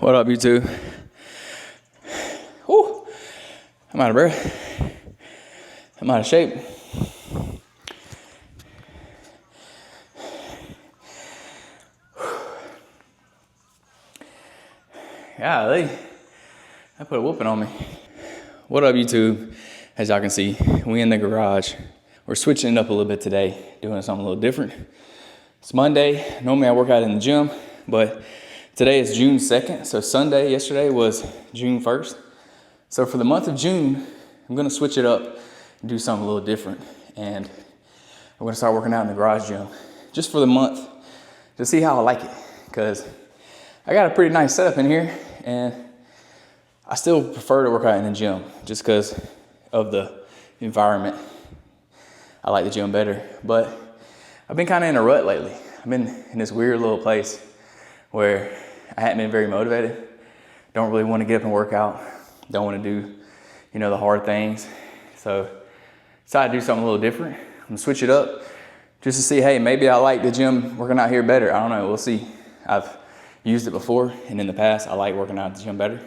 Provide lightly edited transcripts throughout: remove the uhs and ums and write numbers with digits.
What up, YouTube? Whew, I'm out of breath. I'm out of shape. Golly, that put a whooping on me. What up, YouTube? As y'all can see, we in the garage. We're switching it up a little bit today, doing something a little different. It's Monday. Normally I work out in the gym, but today is June 2nd. So yesterday was June 1st. So for the month of June, I'm gonna switch it up and do something a little different. And I'm gonna start working out in the garage gym just for the month to see how I like it. Cause I got a pretty nice setup in here and I still prefer to work out in the gym just because of the environment. I like the gym better, but I've been kind of in a rut lately. I've been in this weird little place where I haven't been very motivated. Don't really want to get up and work out. Don't want to do, the hard things. So decided to do something a little different. I'm gonna switch it up just to see, hey, maybe I like the gym working out here better. I don't know, we'll see. I've used it before, and in the past, I like working out at the gym better.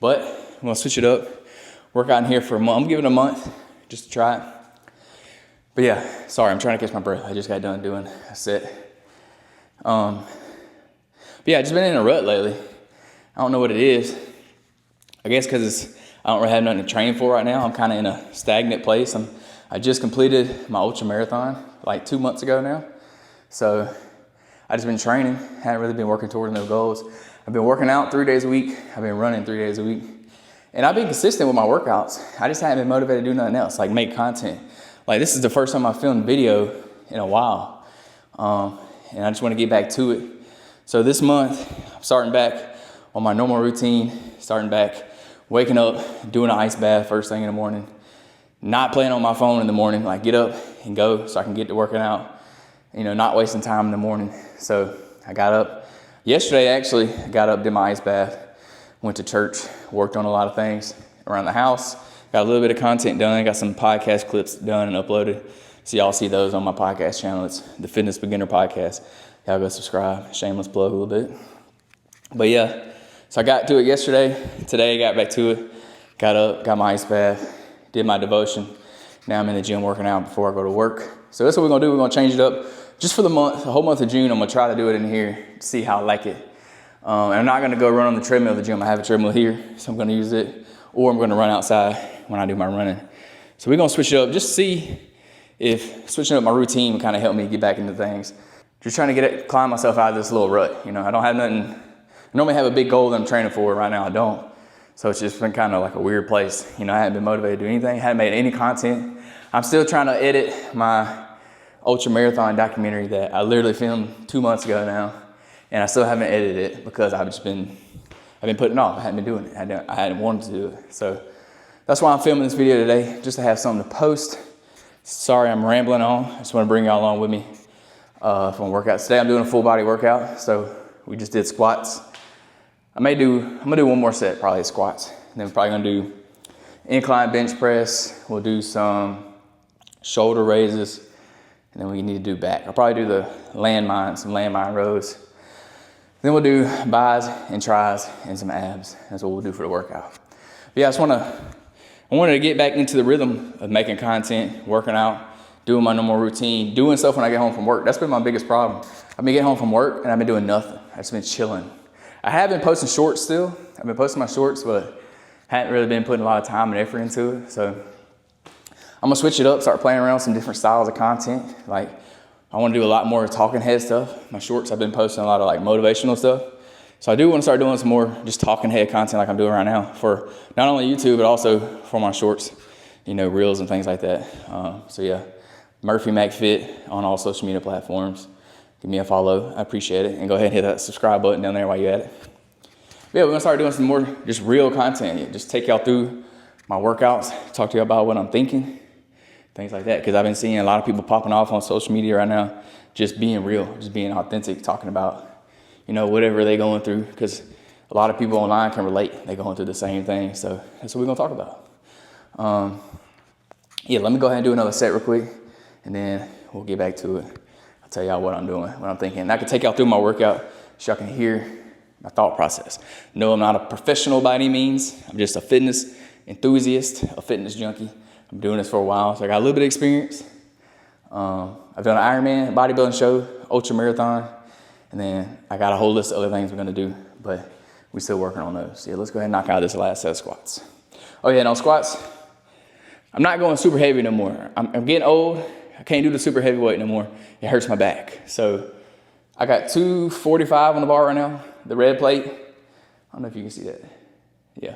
But I'm gonna switch it up, work out in here for a month. I'm gonna give it a month just to try it. But yeah, sorry, I'm trying to catch my breath. I just got done doing a set. But yeah, I've just been in a rut lately. I don't know what it is. I guess because I don't really have nothing to train for right now. I'm kind of in a stagnant place. I just completed my ultra marathon like 2 months ago now. So I just been training. Haven't really been working towards no goals. I've been working out 3 days a week. I've been running 3 days a week. And I've been consistent with my workouts. I just haven't been motivated to do nothing else, like make content. Like this is the first time I filmed video in a while. And I just want to get back to it. So this month, I'm starting back on my normal routine, starting back waking up, doing an ice bath first thing in the morning, not playing on my phone in the morning, like get up and go so I can get to working out, not wasting time in the morning. So I got up yesterday, actually, got up, did my ice bath, went to church, worked on a lot of things around the house, got a little bit of content done, got some podcast clips done and uploaded. So y'all see those on my podcast channel. It's the Fitness Beginner Podcast. Y'all go subscribe, shameless plug a little bit. But yeah, so I got to it yesterday. Today, got back to it. Got up, got my ice bath, did my devotion. Now I'm in the gym working out before I go to work. So that's what we're gonna do. We're gonna change it up just for the month, the whole month of June. I'm gonna try to do it in here, see how I like it. And I'm not gonna go run on the treadmill of the gym. I have a treadmill here, so I'm gonna use it. Or I'm gonna run outside when I do my running. So we're gonna switch it up, just see if switching up my routine would kind of help me get back into things. Just trying to climb myself out of this little rut. I don't have nothing. I normally have a big goal that I'm training for. Right now I don't. So it's just been kind of like a weird place. I haven't been motivated to do anything. Haven't made any content. I'm still trying to edit my ultra marathon documentary that I literally filmed 2 months ago now. And I still haven't edited it because I've been putting it off. I hadn't been doing it. I hadn't wanted to do it. So that's why I'm filming this video today, just to have something to post. Sorry, I'm rambling on. I just want to bring y'all along with me for my workout. Today I'm doing a full body workout. So we just did squats. I'm gonna do one more set, probably squats. And then we're probably gonna do incline bench press. We'll do some shoulder raises. And then we need to do back. I'll probably do the some landmine rows. Then we'll do bis and tris and some abs. That's what we'll do for the workout. But yeah, I wanted to get back into the rhythm of making content, working out, doing my normal routine, doing stuff when I get home from work. That's been my biggest problem. I've been getting home from work and I've been doing nothing. I've just been chilling. I have been posting shorts still. I've been posting my shorts, but hadn't really been putting a lot of time and effort into it. So I'm gonna switch it up, start playing around with some different styles of content. Like I wanna do a lot more talking head stuff. My shorts, I've been posting a lot of like motivational stuff. So I do want to start doing some more just talking head content like I'm doing right now for not only YouTube, but also for my shorts, reels and things like that. So yeah, Murphy McFit on all social media platforms. Give me a follow, I appreciate it. And go ahead and hit that subscribe button down there while you're at it. But yeah, we're gonna start doing some more just real content. Just take y'all through my workouts, talk to you about what I'm thinking, things like that. Cause I've been seeing a lot of people popping off on social media right now, just being real, just being authentic, talking about whatever they're going through, because a lot of people online can relate. They're going through the same thing. So that's what we're gonna talk about. Yeah, let me go ahead and do another set real quick, and then we'll get back to it. I'll tell y'all what I'm doing, what I'm thinking. And I can take y'all through my workout so y'all can hear my thought process. No, I'm not a professional by any means. I'm just a fitness enthusiast, a fitness junkie. I'm doing this for a while, so I got a little bit of experience. I've done an Ironman, a bodybuilding show, ultra marathon, and then I got a whole list of other things we're gonna do, but we're still working on those. Yeah, let's go ahead and knock out this last set of squats. Oh yeah, and on squats, I'm not going super heavy no more. I'm getting old. I can't do the super heavy weight no more. It hurts my back. So I got 245 on the bar right now. The red plate, I don't know if you can see that. Yeah,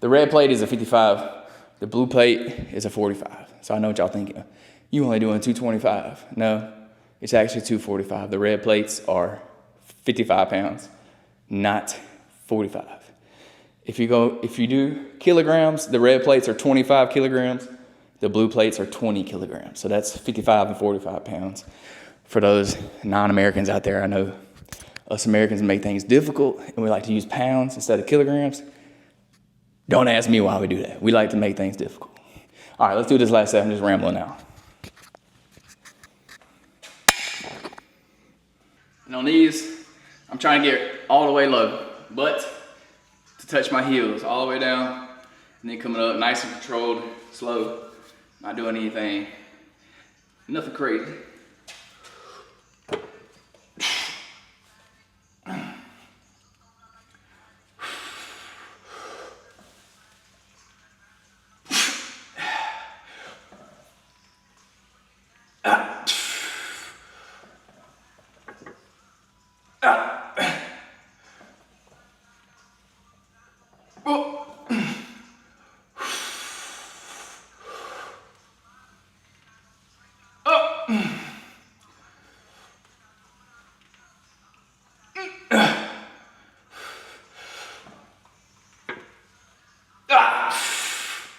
the red plate is a 55. The blue plate is a 45. So I know what y'all thinking. You only doing 225. No, it's actually 245. The red plates are 55 pounds, not 45. If you do kilograms, the red plates are 25 kilograms. The blue plates are 20 kilograms. So that's 55 and 45 pounds. For those non-Americans out there, I know us Americans make things difficult and we like to use pounds instead of kilograms. Don't ask me why we do that. We like to make things difficult. All right, let's do this last set. I'm just rambling now. And on these, I'm trying to get all the way low, but to touch my heels all the way down, and then coming up nice and controlled, slow, not doing anything, nothing crazy.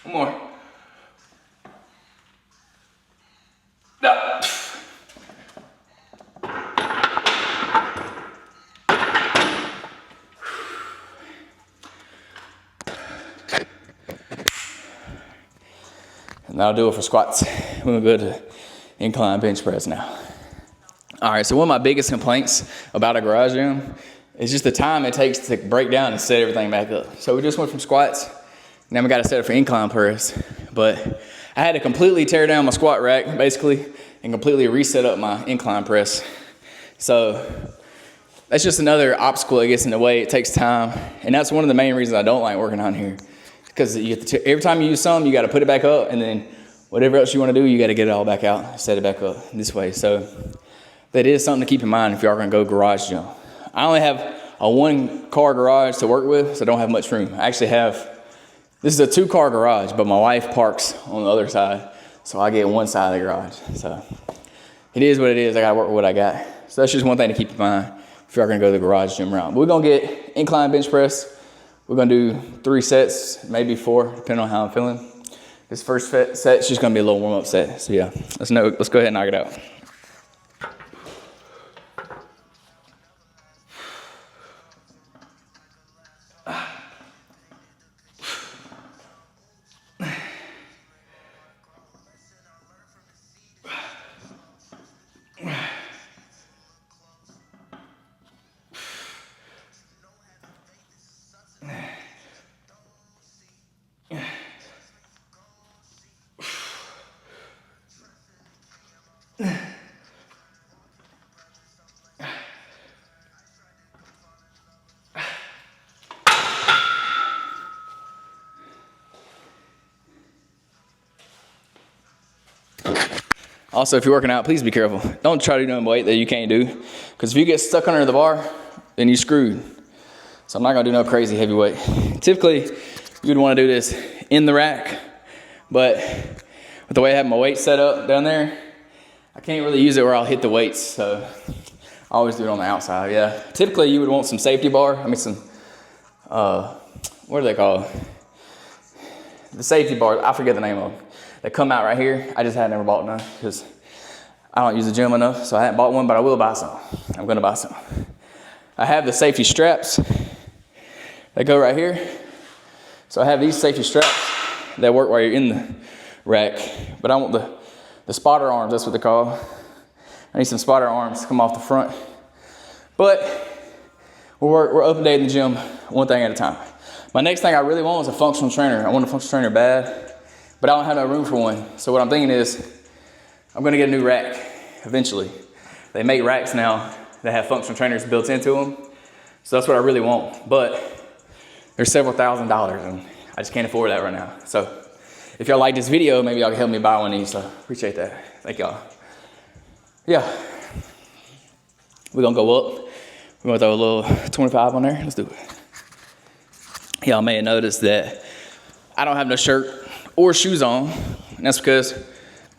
One more. And that'll do it for squats. We're gonna go to incline bench press now. All right, so one of my biggest complaints about a garage gym is just the time it takes to break down and set everything back up. So we just went from squats, now we got to set it for incline press. But I had to completely tear down my squat rack, basically, and completely reset up my incline press. So that's just another obstacle that gets in the way. It takes time, and that's one of the main reasons I don't like working on here. Because every time you use some, you got to put it back up, and then whatever else you want to do, you got to get it all back out, set it back up this way. So that is something to keep in mind if you are going to go garage gym. I only have a 1-car garage to work with, so I don't have much room. I actually have, this is a 2-car garage, but my wife parks on the other side, so I get one side of the garage. So it is what it is. I got to work with what I got. So that's just one thing to keep in mind if you are going to go the garage gym route. But we're going to get incline bench press. We're going to do 3 sets, maybe 4, depending on how I'm feeling. This first set's just going to be a little warm-up set. So yeah, let's go ahead and knock it out. Also, if you're working out, please be careful. Don't try to do weight that you can't do, because if you get stuck under the bar, then you're screwed. So I'm not gonna do no crazy heavy weight. Typically, you'd wanna do this in the rack, but with the way I have my weights set up down there, I can't really use it where I'll hit the weights, so I always do it on the outside, yeah. Typically, you would want some safety bar. I mean, some, what are they called? The safety bars, I forget the name of them. They come out right here. I just had never bought none because I don't use the gym enough, so I haven't bought one, but I will buy some. I'm gonna buy some. I have the safety straps that go right here. So I have these safety straps that work while you're in the rack, but I want the spotter arms, that's what they're called. I need some spotter arms to come off the front. But we're up and down in the gym one thing at a time. My next thing I really want is a functional trainer. I want a functional trainer bad, but I don't have no room for one. So what I'm thinking is I'm gonna get a new rack eventually. They make racks now that have functional trainers built into them. So that's what I really want. But they're several $1,000s and I just can't afford that right now. So if y'all like this video, maybe y'all can help me buy one of these. So appreciate that. Thank y'all. Yeah. We're gonna go up. We're gonna throw a little 25 on there. Let's do it. Y'all may have noticed that I don't have no shirt or shoes on. And that's because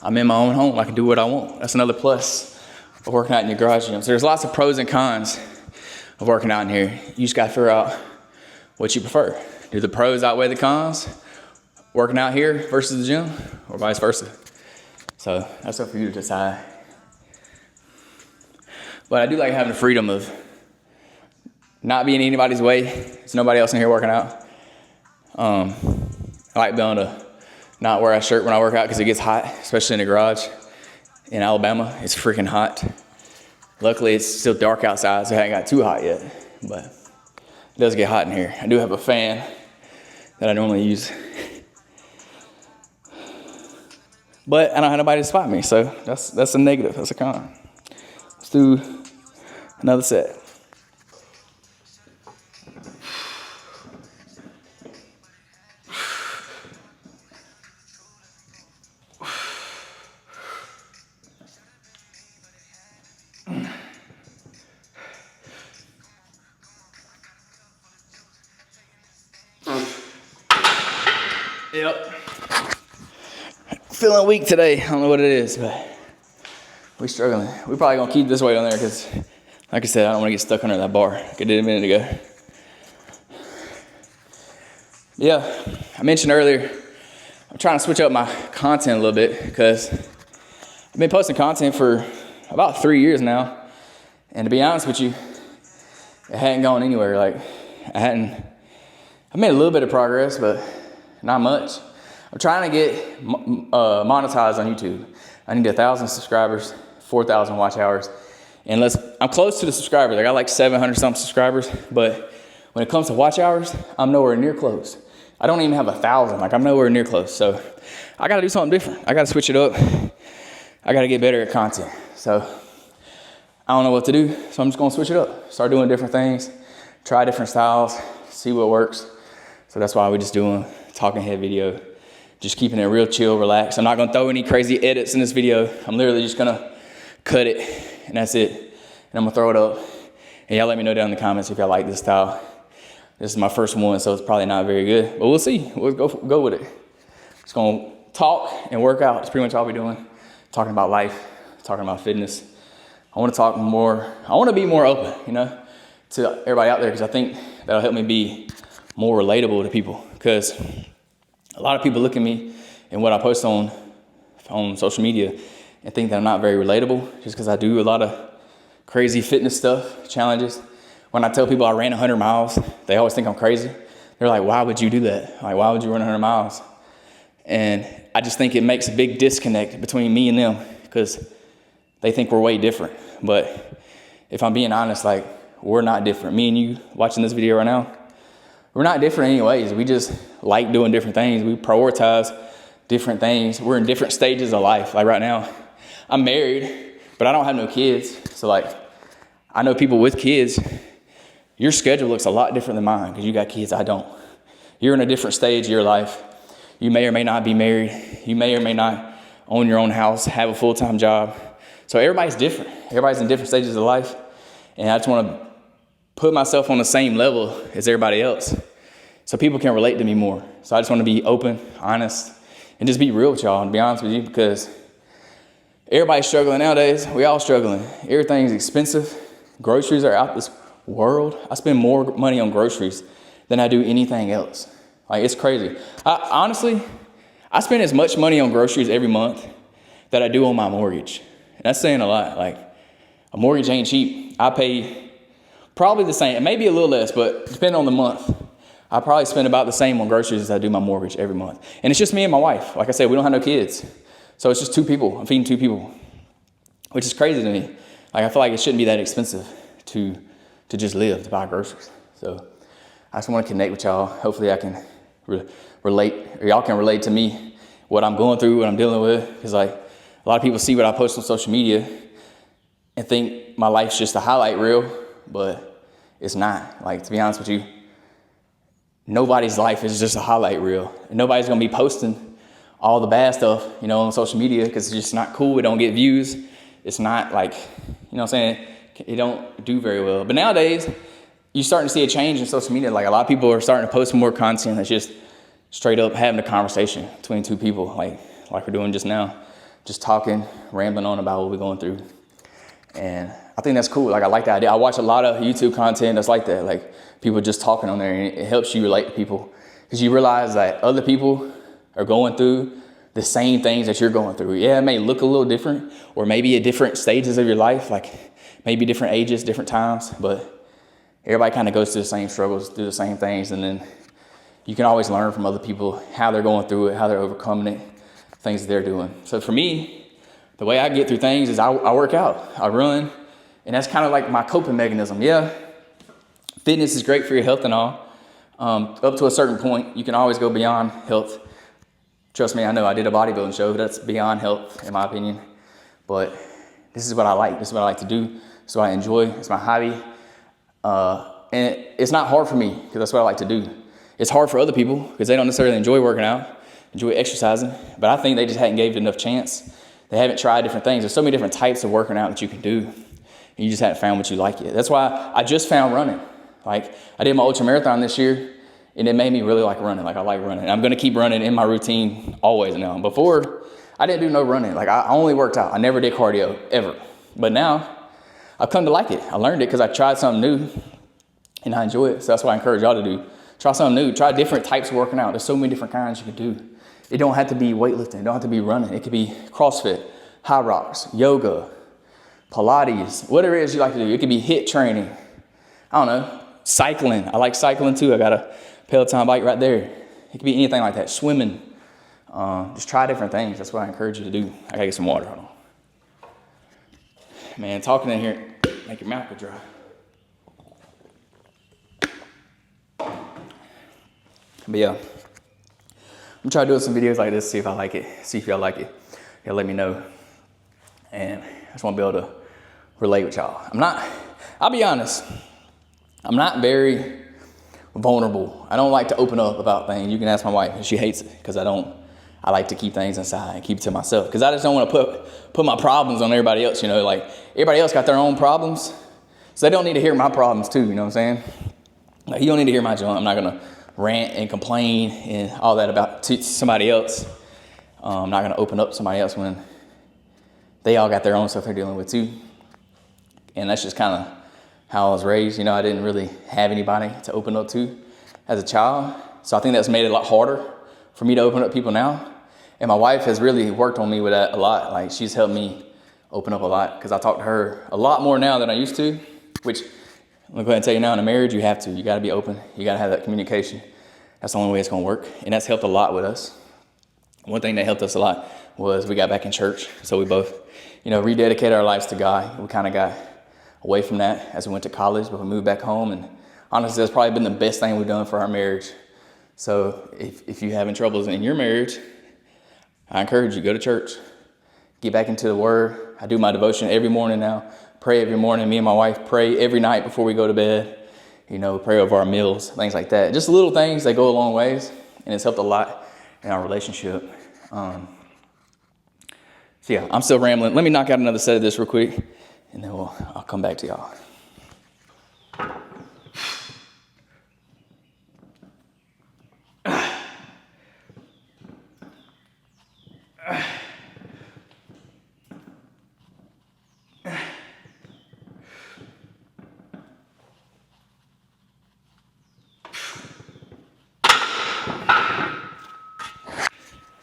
I'm in my own home. I can do what I want. That's another plus of working out in your garage gym. So there's lots of pros and cons of working out in here. You just gotta figure out what you prefer. Do the pros outweigh the cons? Working out here versus the gym, or vice versa. So that's up for you to decide. But I do like having the freedom of not being anybody's way. There's nobody else in here working out. I like being able to not wear a shirt when I work out because it gets hot, especially in the garage. In Alabama, it's freaking hot. Luckily, it's still dark outside, so it hasn't got too hot yet. But it does get hot in here. I do have a fan that I normally use. But I don't have nobody to spot me, so that's a negative, that's a con. Let's do another set. Yep. Feeling weak today. I don't know what it is, but we're struggling. We're probably gonna keep this weight on there because, like I said, I don't want to get stuck under that bar like I did a minute ago. Yeah, I mentioned earlier, I'm trying to switch up my content a little bit because I've been posting content for about 3 years now, and to be honest with you, it hadn't gone anywhere. Like I made a little bit of progress, but not much. I'm trying to get monetized on YouTube. I need 1,000 subscribers, 4,000 watch hours. And I'm close to the subscribers. I got like 700 something subscribers, but when it comes to watch hours, I'm nowhere near close. I don't even have 1,000, like I'm nowhere near close. So I gotta do something different. I gotta switch it up. I gotta get better at content. So I don't know what to do, so I'm just gonna switch it up. Start doing different things, try different styles, see what works. So that's why we're just doing talking head video, just keeping it real chill, relaxed. I'm not gonna throw any crazy edits in this video. I'm literally just gonna cut it, and that's it. And I'm gonna throw it up. And y'all let me know down in the comments if y'all like this style. This is my first one, so it's probably not very good, but we'll see. We'll go with it. Just gonna talk and work out. That's pretty much all we're doing. Talking about life, talking about fitness. I wanna talk more. I wanna be more open, to everybody out there, because I think that'll help me be more relatable to people, because a lot of people look at me and what I post on social media and think that I'm not very relatable just because I do a lot of crazy fitness stuff, challenges. When I tell people I ran 100 miles, they always think I'm crazy. They're like, why would you do that? Like, why would you run 100 miles? And I just think it makes a big disconnect between me and them because they think we're way different. But if I'm being honest, like, we're not different. Me and you watching this video right now, we're not different anyways. We just like doing different things. We prioritize different things. We're in different stages of life. Like right now, I'm married, but I don't have no kids. So like, I know people with kids, your schedule looks a lot different than mine because you got kids, I don't. You're in a different stage of your life. You may or may not be married. You may or may not own your own house, have a full-time job. So everybody's different. Everybody's in different stages of life. And I just want to put myself on the same level as everybody else so people can relate to me more. So I just want to be open, honest, and just be real with y'all, and be honest with you, because everybody's struggling nowadays. We all struggling. Everything's expensive. Groceries are out this world. I spend more money on groceries than I do anything else. Like, it's crazy. Honestly, I spend as much money on groceries every month that I do on my mortgage. And that's saying a lot. Like, a mortgage ain't cheap. I pay probably the same, maybe a little less, but depending on the month, I probably spend about the same on groceries as I do my mortgage every month. And it's just me and my wife. Like I said, we don't have no kids. So it's just 2 people. I'm feeding 2 people, which is crazy to me. Like, I feel like it shouldn't be that expensive to to just live, to buy groceries. So I just want to connect with y'all. Hopefully I can relate, or y'all can relate to me, what I'm going through, what I'm dealing with. Because like a lot of people see what I post on social media and think my life's just a highlight reel, but it's not. Like, to be honest with you, nobody's life is just a highlight reel. And nobody's going to be posting all the bad stuff, on social media, because it's just not cool. It don't get views. It's not like, what I'm saying? It don't do very well. But nowadays, you're starting to see a change in social media. Like, a lot of people are starting to post more content that's just straight up having a conversation between two people, like we're doing just now, just talking, rambling on about what we're going through. And I think that's cool. Like, I like that idea. I watch a lot of YouTube content that's like that, like people just talking on there, and it helps you relate to people because you realize that other people are going through the same things that you're going through. Yeah, it may look a little different, or maybe at different stages of your life, like maybe different ages, different times, but everybody kind of goes through the same struggles, through the same things, and then you can always learn from other people how they're going through it, how they're overcoming it, things that they're doing. So for me, the way I get through things is I work out, I run, and that's kind of like my coping mechanism. Yeah, fitness is great for your health and all. Up to a certain point, you can always go beyond health. Trust me, I know I did a bodybuilding show, that's beyond health, in my opinion. But this is what I like. This is what I like to do. This is what I enjoy. It's my hobby. And it's not hard for me, because that's what I like to do. It's hard for other people, because they don't necessarily enjoy working out, enjoy exercising. But I think they just hadn't gave it enough chance. They haven't tried different things. There's so many different types of working out that you can do, and you just haven't found what you like yet. That's why I just found running. Like, I did my ultra marathon this year, and it made me really like running. Like, I like running. And I'm going to keep running in my routine always now. Before, I didn't do no running. Like, I only worked out. I never did cardio, ever. But now, I've come to like it. I learned it because I tried something new, and I enjoy it. So that's what I encourage y'all to do. Try something new. Try different types of working out. There's so many different kinds you can do. It don't have to be weightlifting. It don't have to be running. It could be CrossFit, high rocks, yoga, Pilates, whatever it is you like to do. It could be HIIT training. I don't know. Cycling. I like cycling too. I got a Peloton bike right there. It could be anything like that. Swimming. Just try different things. That's what I encourage you to do. I gotta get some water. Hold on. Man, talking in here make your mouth go dry. But yeah, I'm trying to do some videos like this, see if I like it, see if y'all like it. Y'all let me know. And I just want to be able to relate with y'all. I'll be honest, I'm not very vulnerable. I don't like to open up about things. You can ask my wife, and she hates it because I like to keep things inside and keep it to myself. Because I just don't want to put my problems on everybody else, Like, everybody else got their own problems, so they don't need to hear my problems too, you know what I'm saying? Like, you don't need to hear my junk. I'm not going to rant and complain and all that about somebody else. I'm not going to open up to somebody else when they all got their own stuff they're dealing with too. And that's just kind of how I was raised. I didn't really have anybody to open up to as a child. So I think that's made it a lot harder for me to open up people now. And my wife has really worked on me with that a lot. Like, she's helped me open up a lot because I talk to her a lot more now than I used to, which I'm going to go ahead and tell you now, in a marriage, you have to. You got to be open. You got to have that communication. That's the only way it's going to work. And that's helped a lot with us. One thing that helped us a lot was we got back in church. So we both, rededicated our lives to God. We kind of got away from that as we went to college, but we moved back home. And honestly, that's probably been the best thing we've done for our marriage. So if you're having troubles in your marriage, I encourage you, go to church. Get back into the Word. I do my devotion every morning now. Pray every morning. Me and my wife pray every night before we go to bed. Pray over our meals, things like that. Just little things that go a long ways, and it's helped a lot in our relationship. So yeah, I'm still rambling. Let me knock out another set of this real quick, and then I'll come back to y'all.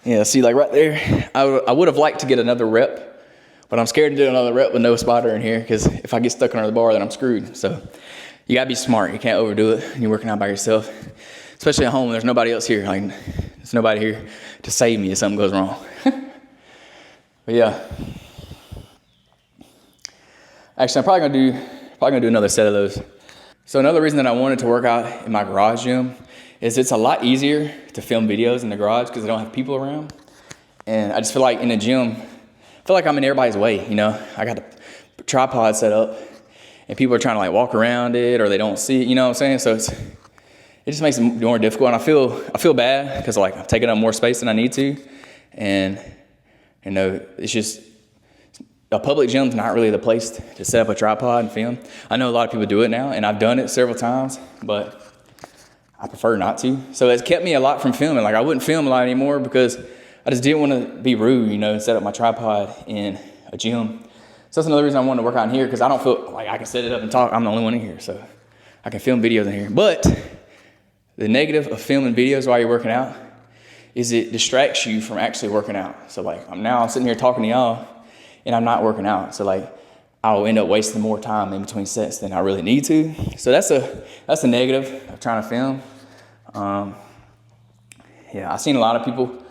Yeah, see, like right there, I would have liked to get another rep, but I'm scared to do another rep with no spotter in here because if I get stuck under the bar, then I'm screwed. So you got to be smart. You can't overdo it when you're working out by yourself, especially at home. There's nobody else here. Like, there's nobody here to save me if something goes wrong. But yeah. Actually, I'm probably gonna do another set of those. So another reason that I wanted to work out in my garage gym is it's a lot easier to film videos in the garage because I don't have people around. And I just feel like in the gym, I feel like I'm in everybody's way, you know. I got the tripod set up and people are trying to like walk around it or they don't see it, you know what I'm saying? So it just makes it more difficult. And I feel bad because like I'm taking up more space than I need to. And you know, it's just, a public gym's not really the place to set up a tripod and film. I know a lot of people do it now, and I've done it several times, but I prefer not to. So it's kept me a lot from filming. Like I wouldn't film a lot anymore because I just didn't want to be rude, you know, and set up my tripod in a gym. So that's another reason I wanted to work out in here because I don't feel like I can set it up and talk. I'm the only one in here, so I can film videos in here. But the negative of filming videos while you're working out is it distracts you from actually working out. So like I'm sitting here talking to y'all, and I'm not working out. So like I'll end up wasting more time in between sets than I really need to. So that's a negative of trying to film. Yeah, I've seen a lot of people,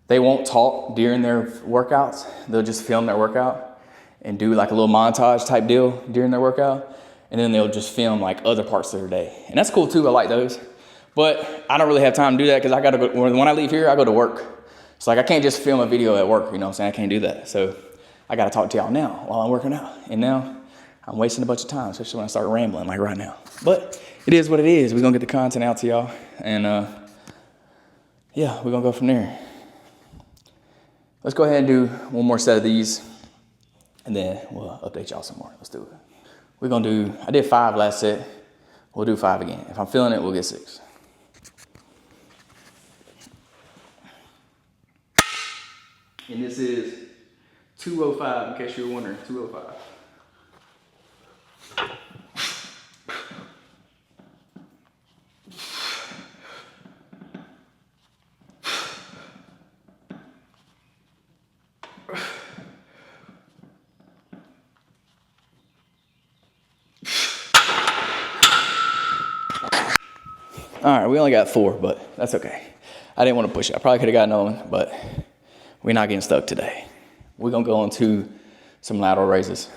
they won't talk during their workouts. They'll just film their workout and do like a little montage type deal during their workout. And then they'll just film like other parts of their day. And that's cool too, I like those. But I don't really have time to do that because I gotta go, when I leave here, I go to work. So like I can't just film a video at work, you know what I'm saying? I can't do that. So I got to talk to y'all now while I'm working out. And now I'm wasting a bunch of time, especially when I start rambling like right now. But it is what it is. We're going to get the content out to y'all. And yeah, we're going to go from there. Let's go ahead and do one more set of these. And then we'll update y'all some more. Let's do it. We're going to do, I did 5 last set. We'll do 5 again. If I'm feeling it, we'll get 6. And this is 205, in case you were wondering, 205. All right, we only got 4, but that's okay. I didn't want to push it. I probably could have gotten on, but we're not getting stuck today. We're going to go into some lateral raises.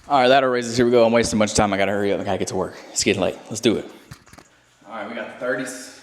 All right, lateral raises, here we go. I'm wasting a bunch of time. I got to hurry up. I got to get to work. It's getting late. Let's do it. All right, we got the 30s.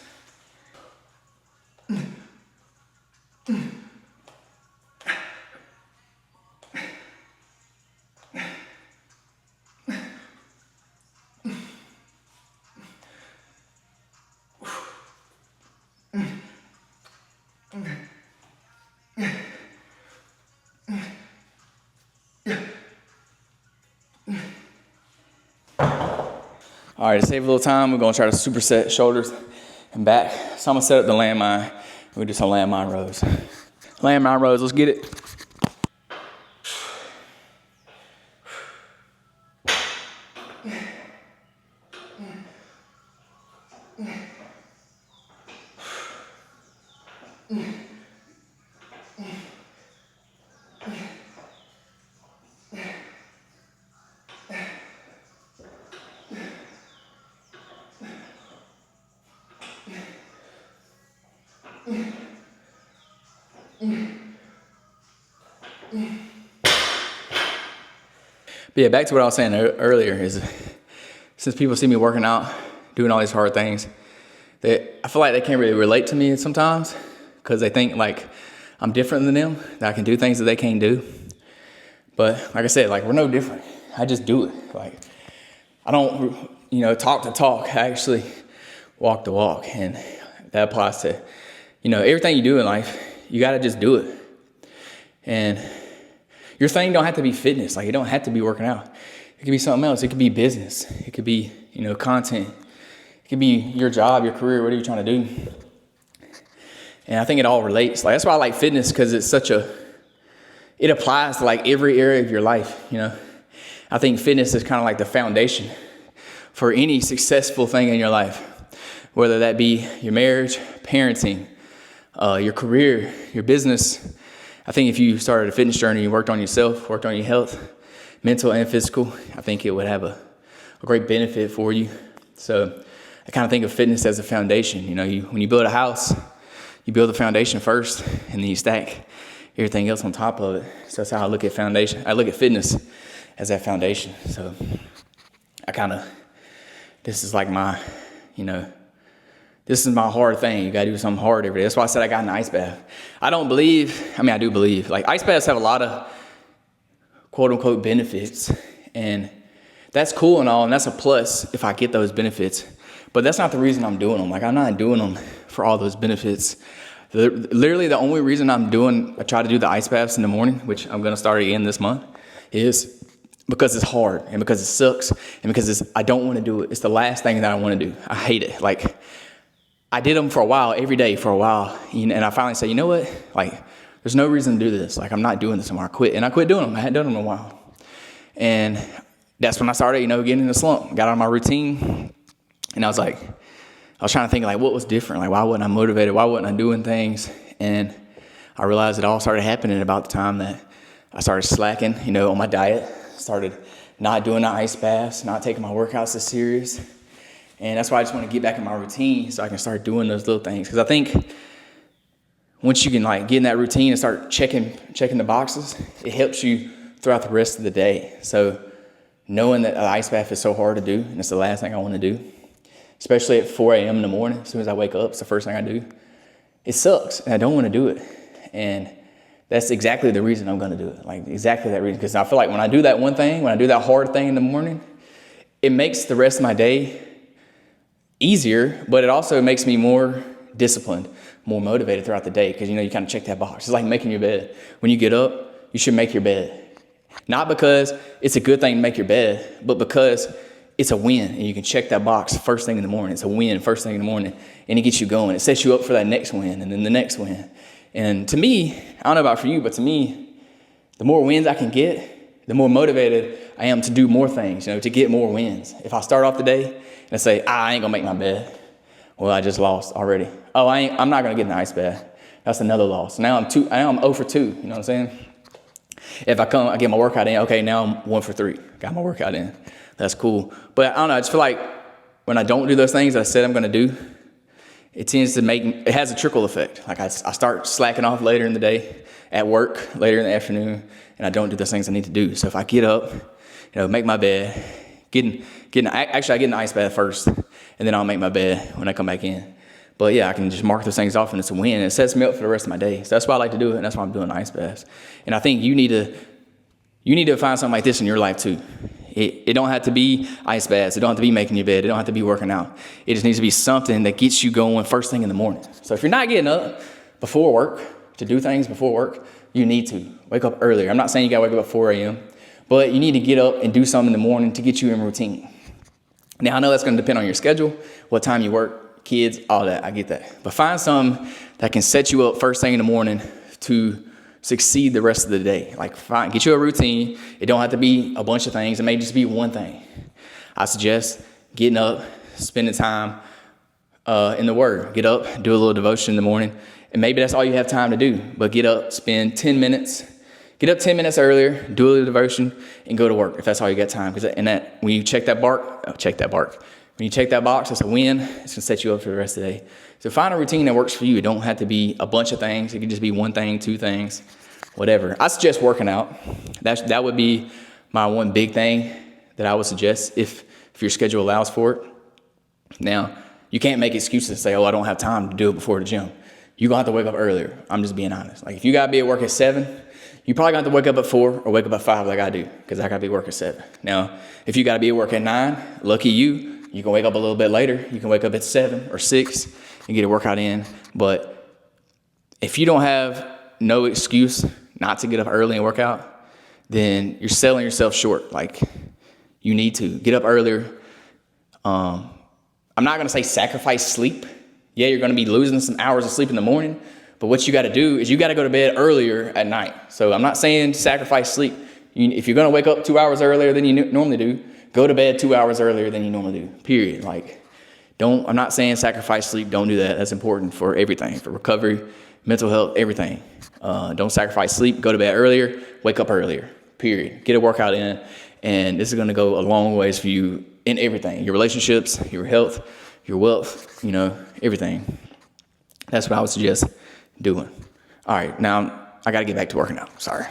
All right, to save a little time, we're gonna try to superset shoulders and back. So I'm gonna set up the landmine. We'll do some landmine rows. Landmine rows, let's get it. But yeah, back to what I was saying earlier is since people see me working out, doing all these hard things, I feel like they can't really relate to me sometimes because they think like I'm different than them, that I can do things that they can't do. But like I said, like we're no different. I just do it. Like I don't, talk the talk. I actually walk the walk. And that applies to, everything you do in life, you got to just do it. And your thing don't have to be fitness. Like, it don't have to be working out. It could be something else. It could be business. It could be, content. It could be your job, your career, whatever you're trying to do. And I think it all relates. Like, that's why I like fitness, because it's it applies to like every area of your life, I think fitness is kind of like the foundation for any successful thing in your life, whether that be your marriage, parenting, your career, your business. I think if you started a fitness journey, you worked on yourself, worked on your health, mental and physical, I think it would have a great benefit for you. So I kind of think of fitness as a foundation. When you build a house, you build the foundation first, and then you stack everything else on top of it. So that's how I look at foundation. I look at fitness as that foundation. So I kind of this is like my, this is my hard thing. You gotta do something hard every day. That's why I said I got an ice bath. I do believe, like ice baths have a lot of quote unquote benefits, and that's cool and all, and that's a plus if I get those benefits. But that's not the reason I'm doing them. Like, I'm not doing them for all those benefits. Literally, the only reason I try to do the ice baths in the morning, which I'm gonna start again this month, is because it's hard and because it sucks and because I don't want to do it. It's the last thing that I want to do. I hate it. Like, I did them for a while, every day for a while, and I finally said, you know what? Like, there's no reason to do this. Like, I'm not doing this anymore. I quit, and I quit doing them. I hadn't done them in a while, and that's when I started, getting in the slump. Got on my routine, and I was trying to think, like, what was different? Like, why wasn't I motivated? Why wasn't I doing things? And I realized it all started happening about the time that I started slacking, on my diet. Started not doing the ice baths, not taking my workouts as serious. And that's why I just want to get back in my routine so I can start doing those little things. Because I think once you can get in that routine and start checking the boxes, it helps you throughout the rest of the day. So knowing that an ice bath is so hard to do, and it's the last thing I want to do, especially at 4 a.m. in the morning, as soon as I wake up, it's the first thing I do. It sucks, and I don't want to do it. And that's exactly the reason I'm going to do it. Like, exactly that reason. Because I feel like when I do that one thing, when I do that hard thing in the morning, it makes the rest of my day easier, but it also makes me more disciplined, more motivated throughout the day. Because, you kind of check that box. It's like making your bed. When you get up, you should make your bed. Not because it's a good thing to make your bed, but because it's a win, and you can check that box first thing in the morning. It's a win first thing in the morning, and it gets you going. It sets you up for that next win, and then the next win. And to me, I don't know about for you, but to me, the more wins I can get, the more motivated I am to do more things, to get more wins. If I start off the day and I say, I ain't gonna make my bed, well, I just lost already. Oh, I'm not gonna get an ice bath. That's another loss. Now I'm 0 for 2, you know what I'm saying? If I get my workout in, okay, now I'm 1 for 3. Got my workout in. That's cool. But I don't know, I just feel like when I don't do those things that I said I'm gonna do, it tends to it has a trickle effect. Like I start slacking off later in the day, at work, later in the afternoon, and I don't do those things I need to do. So if I get up, make my bed, I get an ice bath first, and then I'll make my bed when I come back in. But yeah, I can just mark those things off, and it's a win. It sets me up for the rest of my day. So that's why I like to do it, and that's why I'm doing ice baths. And I think you need to find something like this in your life too. It don't have to be ice baths. It don't have to be making your bed. It don't have to be working out. It just needs to be something that gets you going first thing in the morning. So if you're not getting up before work to do things before work, you need to wake up earlier. I'm not saying you got to wake up at 4 a.m., but you need to get up and do something in the morning to get you in routine. Now, I know that's going to depend on your schedule, what time you work, kids, all that. I get that. But find something that can set you up first thing in the morning to succeed the rest of the day. Like, fine, get you a routine. It don't have to be a bunch of things. It may just be one thing. I suggest getting up, spending time in the Word. Get up, do a little devotion in the morning, and maybe that's all you have time to do. But get up, spend 10 minutes. Get up 10 minutes earlier, do a little devotion, and go to work if that's all you got time. Because when you check that When you check that box, it's a win. It's gonna set you up for the rest of the day. So find a routine that works for you. It don't have to be a bunch of things. It can just be one thing, 2 things, whatever. I suggest working out. That would be my one big thing that I would suggest if your schedule allows for it. Now, you can't make excuses and say, I don't have time to do it before the gym. You're gonna have to wake up earlier. I'm just being honest. Like, if you gotta be at work at 7, you probably gonna have to wake up at 4 or wake up at 5 like I do, because I gotta be at work at 7. Now, if you gotta be at work at 9, lucky you can wake up a little bit later. You can wake up at 7 or 6 and get a workout in. But if you don't have no excuse not to get up early and work out, then you're selling yourself short. Like, you need to get up earlier. I'm not going to say sacrifice sleep. Yeah, you're going to be losing some hours of sleep in the morning. But what you got to do is you got to go to bed earlier at night. So I'm not saying sacrifice sleep. If you're going to wake up 2 hours earlier than you normally do, go to bed 2 hours earlier than you normally do, period. I'm not saying sacrifice sleep. Don't do that. That's important for everything, for recovery, mental health, everything. Don't sacrifice sleep. Go to bed earlier, wake up earlier, period. Get a workout in, and this is going to go a long ways for you in everything, your relationships, your health, your wealth, everything. That's what I would suggest doing. All right, now I got to get back to working out. Sorry.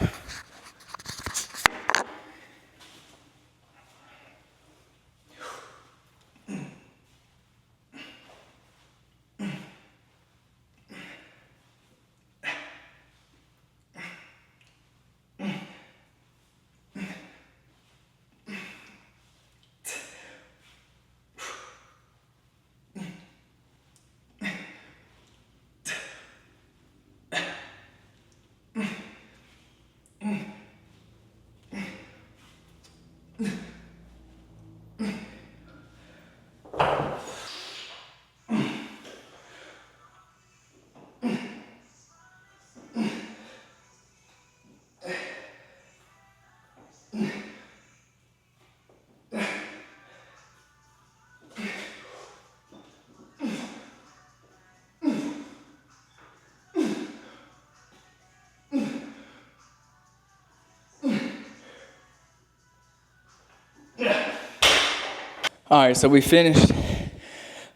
All right, so we finished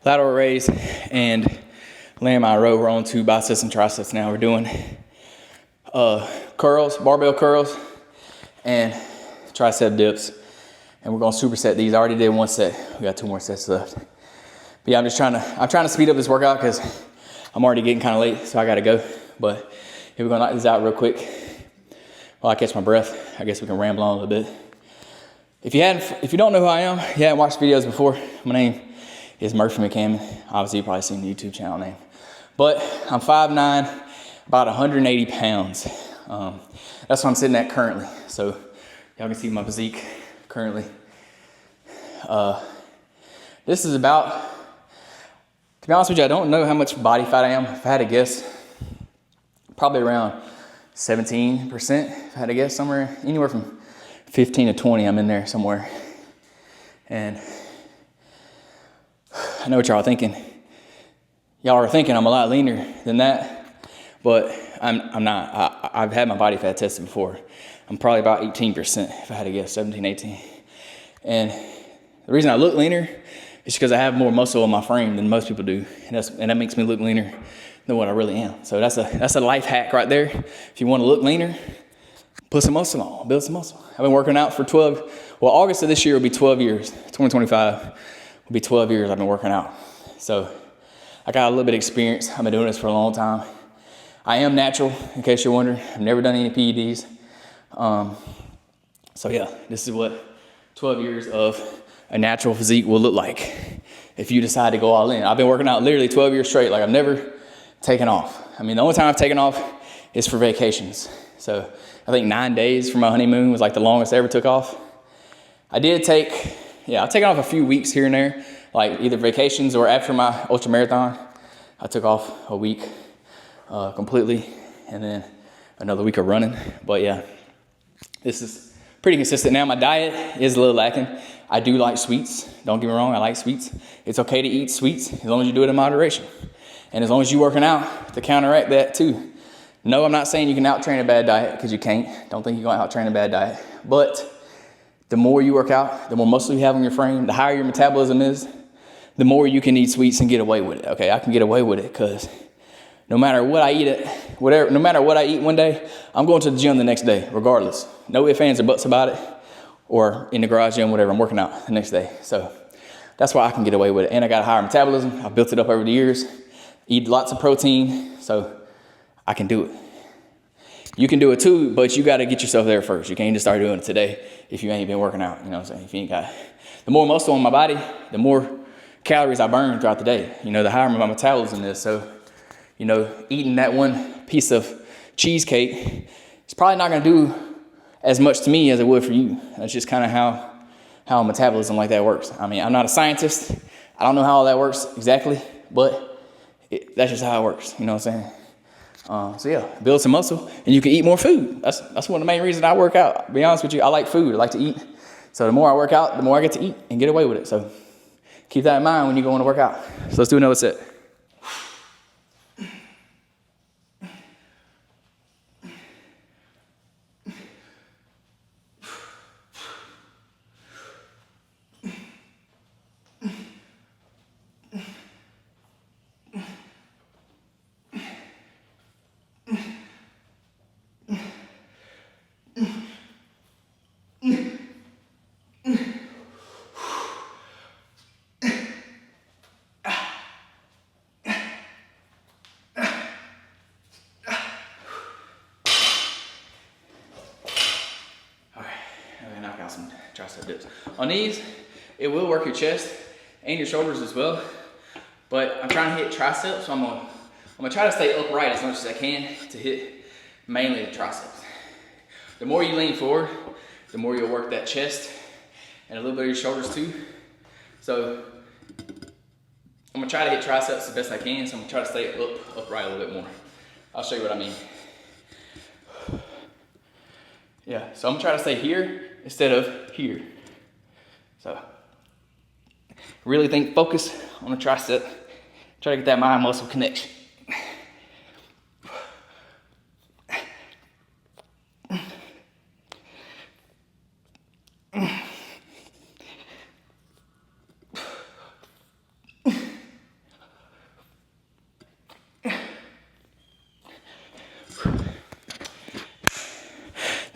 lateral raise and landmine row. We're on to biceps and triceps now. We're doing curls, barbell curls, and tricep dips. And we're gonna superset these. I already did one set. We got 2 more sets left. But yeah, I'm trying to speed up this workout because I'm already getting kind of late, so I gotta go. But here we're gonna knock this out real quick while I catch my breath. I guess we can ramble on a little bit. If you don't know who I am, you haven't watched videos before, my name is Murphy McCammon. Obviously, you've probably seen the YouTube channel name. But I'm 5'9", about 180 pounds. That's what I'm sitting at currently. So y'all can see my physique currently. This is about, to be honest with you, I don't know how much body fat I am. If I had to guess, probably around 17%. If I had to guess, somewhere, anywhere from 15 to 20, I'm in there somewhere. And I know what y'all are thinking. Y'all are thinking I'm a lot leaner than that, but I'm not. I've had my body fat tested before. I'm probably about 18%, if I had to guess, 17, 18. And the reason I look leaner is because I have more muscle on my frame than most people do. And that makes me look leaner than what I really am. So that's a life hack right there. If you want to look leaner, put some muscle on, build some muscle. I've been working out for August of this year will be 12 years. 2025 will be 12 years I've been working out. So I got a little bit of experience. I've been doing this for a long time. I am natural, in case you're wondering. I've never done any PEDs. So yeah, this is what 12 years of a natural physique will look like if you decide to go all in. I've been working out literally 12 years straight. Like I've never taken off. I mean, the only time I've taken off is for vacations. So I think 9 days for my honeymoon was like the longest I ever took off. I've taken off a few weeks here and there, like either vacations or after my ultra marathon. I took off a week completely and then another week of running. But yeah, this is pretty consistent now. My diet is a little lacking. I do like sweets. Don't get me wrong, I like sweets. It's okay to eat sweets as long as you do it in moderation. And as long as you're working out to counteract that too. No, I'm not saying you can out-train a bad diet, because you can't. Don't think you're going to out-train a bad diet. But the more you work out, the more muscle you have on your frame, the higher your metabolism is, the more you can eat sweets and get away with it. Okay, I can get away with it because no matter what I eat one day, I'm going to the gym the next day, regardless. No ifs, ands, or buts about it, or in the garage gym, whatever, I'm working out the next day. So that's why I can get away with it. And I got a higher metabolism. I've built it up over the years. Eat lots of protein, so I can do it. You can do it too, but you got to get yourself there first. You can't just start doing it today if you ain't been working out. You know what I'm saying? If you ain't got, the more muscle on my body, the more calories I burn throughout the day. You know, the higher my metabolism is. So, you know, eating that one piece of cheesecake is probably not going to do as much to me as it would for you. That's just kind of how metabolism like that works. I mean, I'm not a scientist. I don't know how all that works exactly, but that's just how it works. You know what I'm saying? So yeah, build some muscle and you can eat more food. That's one of the main reasons I work out. To be honest with you, I like food. I like to eat. So the more I work out, the more I get to eat and get away with it. So keep that in mind when you're going to work out. So let's do another set. Some tricep dips. On these, it will work your chest and your shoulders as well, but I'm trying to hit triceps, so I'm gonna try to stay upright as much as I can to hit mainly the triceps. The more you lean forward, the more you'll work that chest and a little bit of your shoulders too. So I'm gonna try to hit triceps the best I can, so I'm gonna try to stay upright a little bit more. I'll show you what I mean. Yeah, so I'm gonna try to stay here instead of here. So really focus on the tricep. Try to get that mind muscle connection.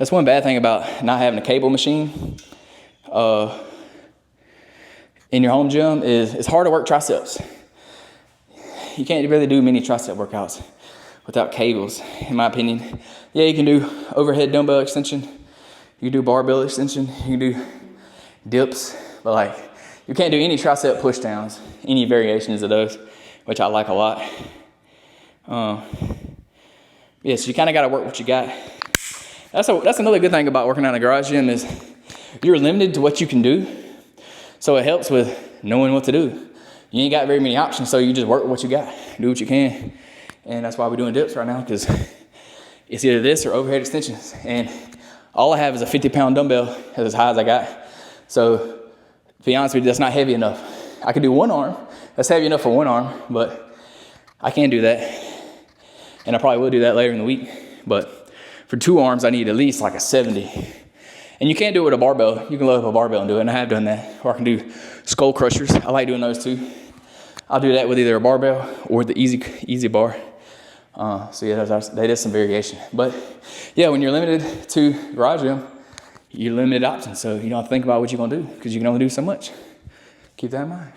That's one bad thing about not having a cable machine in your home gym is it's hard to work triceps. You can't really do many tricep workouts without cables, in my opinion. Yeah, you can do overhead dumbbell extension. You can do barbell extension. You can do dips. But like, you can't do any tricep push downs, any variations of those, which I like a lot. Yeah, so you kind of got to work what you got. That's another good thing about working out in a garage gym is you're limited to what you can do. So it helps with knowing what to do. You ain't got very many options, so you just work with what you got. Do what you can. And that's why we're doing dips right now, because it's either this or overhead extensions. And all I have is a 50-pound dumbbell. That's as high as I got. So to be honest with you, that's not heavy enough. I could do one arm. That's heavy enough for one arm, but I can't do that. And I probably will do that later in the week. But for two arms, I need at least like a 70. And you can't do it with a barbell. You can load up a barbell and do it, and I have done that. Or I can do skull crushers. I like doing those too. I'll do that with either a barbell or the easy bar. So yeah, that is some variation. But yeah, when you're limited to garage gym, you're limited options. So you don't have to think about what you're gonna do because you can only do so much. Keep that in mind.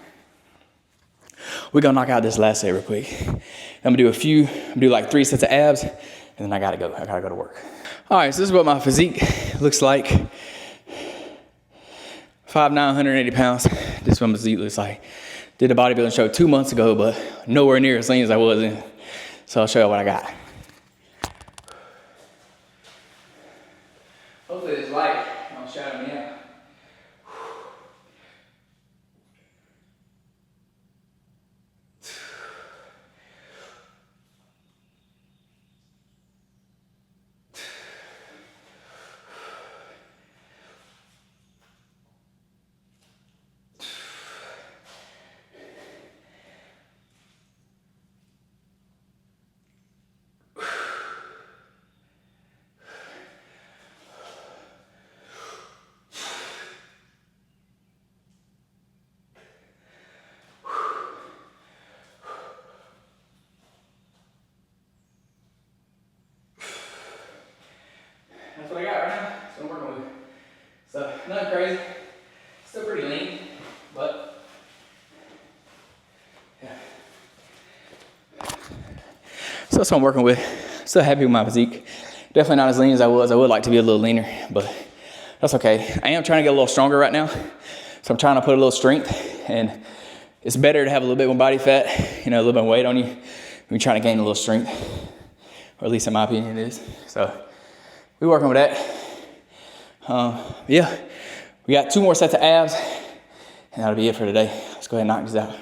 We're gonna knock out this last set real quick. I'm gonna do like 3 sets of abs, and then I gotta go to work. All right, so this is what my physique looks like. 5'9", 180 pounds. This is what my physique looks like. Did a bodybuilding show 2 months ago, but nowhere near as lean as I was in. So I'll show you what I got. Hopefully this light don't shadow me out. That's what I got right now. That's what I'm working with. So nothing crazy. Still pretty lean, but yeah. So that's what I'm working with. Still happy with my physique. Definitely not as lean as I was. I would like to be a little leaner, but that's okay. I am trying to get a little stronger right now. So I'm trying to put a little strength, and it's better to have a little bit more body fat, a little bit of weight on you when you're trying to gain a little strength, or at least in my opinion it is. So we're working with that. Yeah, we got 2 more sets of abs, and that'll be it for today. Let's go ahead and knock these out.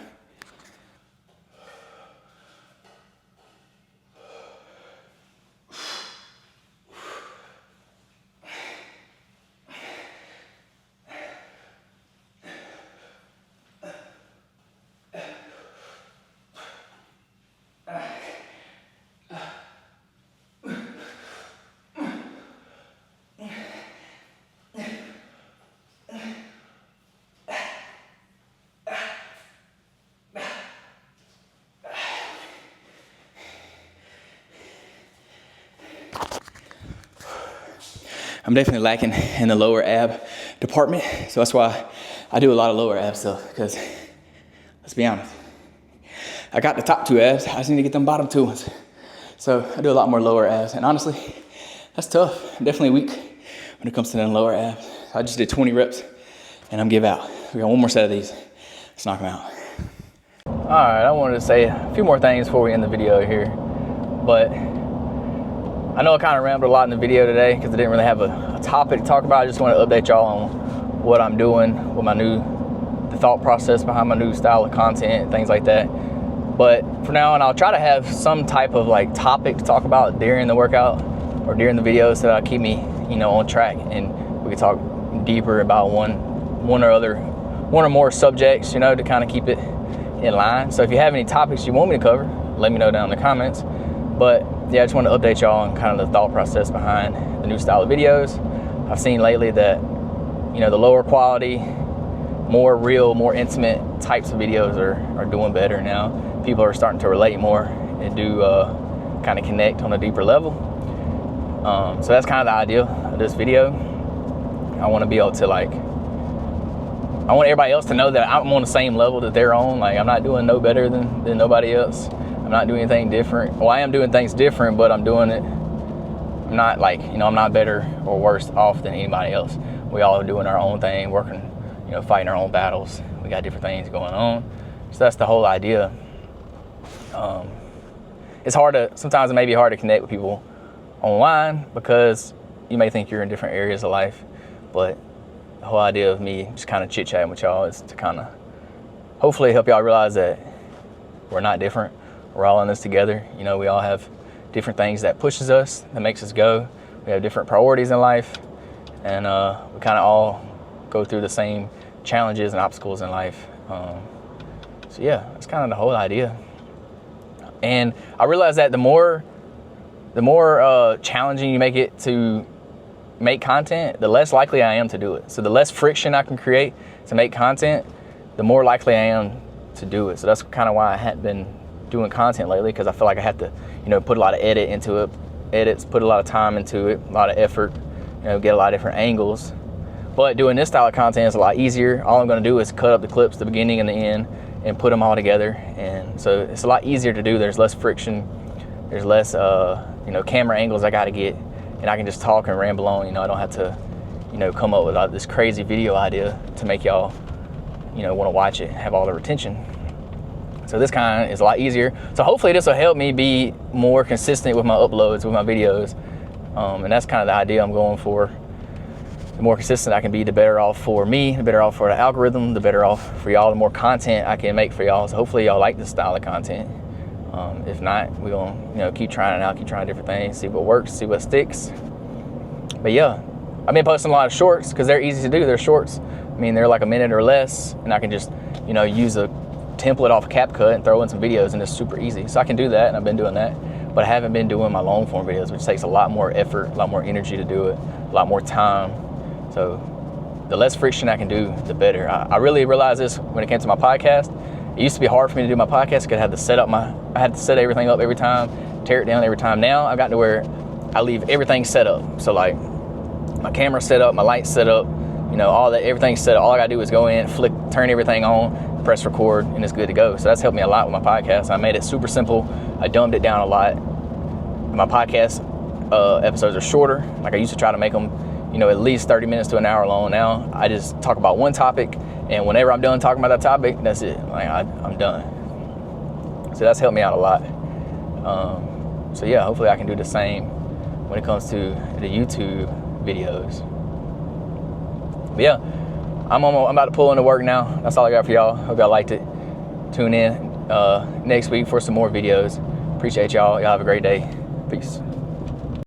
I'm definitely lacking in the lower ab department, so that's why I do a lot of lower ab stuff, because let's be honest, I got the top 2 abs, I just need to get them bottom 2 ones. So I do a lot more lower abs, and honestly, that's tough. I'm definitely weak when it comes to them lower abs. I just did 20 reps, and I'm give out. We got 1 more set of these. Let's knock them out. All right, I wanted to say a few more things before we end the video here, but I know I kind of rambled a lot in the video today because I didn't really have a topic to talk about. I just want to update y'all on what I'm doing with the thought process behind my new style of content, things like that. But for now on, I'll try to have some type of like topic to talk about during the workout or during the videos so that'll keep me, on track, and we can talk deeper about one or more subjects, to kind of keep it in line. So if you have any topics you want me to cover, let me know down in the comments. But yeah, I just want to update y'all on kind of the thought process behind the new style of videos. I've seen lately that, the lower quality, more real, more intimate types of videos are doing better now. People are starting to relate more and do kind of connect on a deeper level. So that's kind of the idea of this video. I want to be able to I want everybody else to know that I'm on the same level that they're on. Like, I'm not doing no better than nobody else. I'm not doing anything different. Well, I am doing things different, but I'm doing it. I'm not I'm not better or worse off than anybody else. We all are doing our own thing, working, fighting our own battles. We got different things going on. So that's the whole idea. It's sometimes it may be hard to connect with people online because you may think you're in different areas of life, but the whole idea of me just kind of chit-chatting with y'all is to kind of hopefully help y'all realize that we're not different. We're all in this together. We all have different things that pushes us, that makes us go. We have different priorities in life, and we kind of all go through the same challenges and obstacles in life. So yeah, that's kind of the whole idea. And I realize that the more challenging you make it to make content, the less likely I am to do it. So the less friction I can create to make content, the more likely I am to do it. So that's kind of why I hadn't been doing content lately, because I feel like I have to, put a lot of edits, put a lot of time into it, a lot of effort, get a lot of different angles. But doing this style of content is a lot easier. All I'm going to do is cut up the clips, the beginning and the end, and put them all together. And so it's a lot easier to do. There's less friction. There's less, camera angles I got to get, and I can just talk and ramble on. I don't have to, come up with this crazy video idea to make y'all, want to watch it, have all the retention. So this kind is a lot easier. So hopefully this will help me be more consistent with my uploads, with my videos. And that's kind of the idea I'm going for. The more consistent I can be, the better off for me, the better off for the algorithm, the better off for y'all, the more content I can make for y'all. So hopefully y'all like this style of content. If not, we're gonna keep trying it out, keep trying different things, see what works, see what sticks. But yeah, I've been posting a lot of shorts because they're easy to do. They're shorts. They're like a minute or less, and I can just use a template off CapCut and throw in some videos, and it's super easy. So I can do that, and I've been doing that. But I haven't been doing my long form videos, which takes a lot more effort, a lot more energy to do it, a lot more time. So the less friction I can do, the better. I really realized this when it came to my podcast. It used to be hard for me to do my podcast because I had to set everything up every time, tear it down every time. Now I've gotten to where I leave everything set up. So like my camera's set up, my light's set up, all that, everything's set up. All I gotta do is go in, turn everything on, press record, and it's good to go. So that's helped me a lot with my podcast. I made it super simple. I dumbed it down a lot. My podcast episodes are shorter. Like I used to try to make them, at least 30 minutes to an hour long. Now I just talk about one topic, and whenever I'm done talking about that topic, that's it. Like I'm done. So that's helped me out a lot. So yeah, hopefully I can do the same when it comes to the YouTube videos. But yeah, I'm about to pull into work now. That's all I got for y'all. Hope y'all liked it. Tune in next week for some more videos. Appreciate y'all. Y'all have a great day. Peace.